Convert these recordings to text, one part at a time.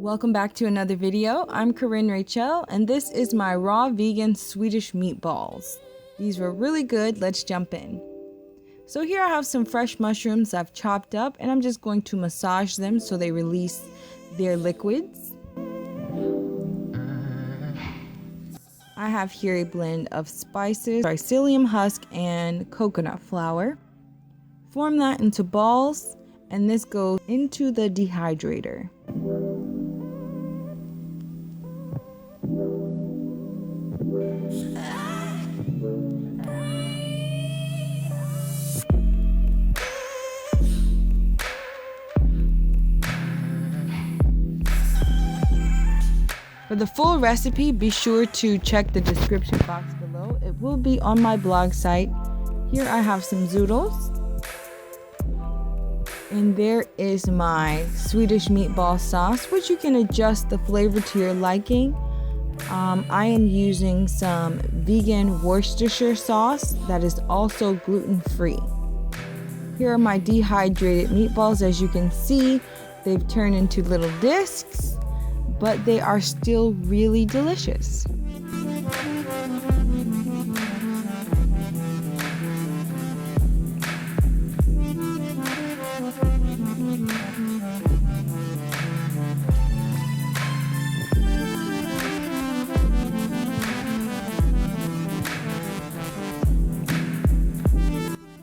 Welcome back to another video. I'm Korenn Rachelle and this is my raw vegan Swedish meatballs. These were really good. Let's jump in. So here I have some fresh mushrooms I've chopped up and I'm just going to massage them so they release their liquids. I have here a blend of spices, psyllium husk, and coconut flour. Form that into balls and this goes into the dehydrator. For the full recipe, be sure to check the description box below. It will be on my blog site. Here I have some zoodles. And there is my Swedish meatball sauce, which you can adjust the flavor to your liking. I am using some vegan Worcestershire sauce that is also gluten-free. Here are my dehydrated meatballs. As you can see, they've turned into little discs, but they are still really delicious.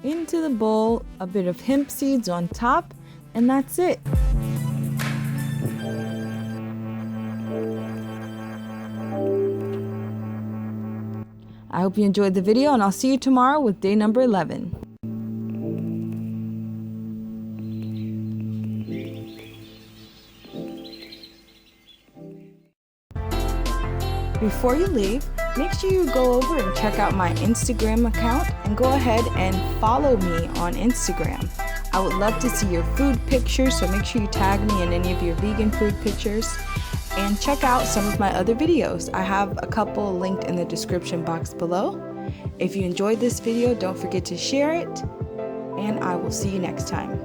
Into the bowl, a bit of hemp seeds on top, and that's it. I hope you enjoyed the video and I'll see you tomorrow with day number 11. Before you leave, make sure you go over and check out my Instagram account and go ahead and follow me on Instagram. I would love to see your food pictures, so make sure you tag me in any of your vegan food pictures. And check out some of my other videos. I have a couple linked in the description box below. If you enjoyed this video, don't forget to share it, and I will see you next time.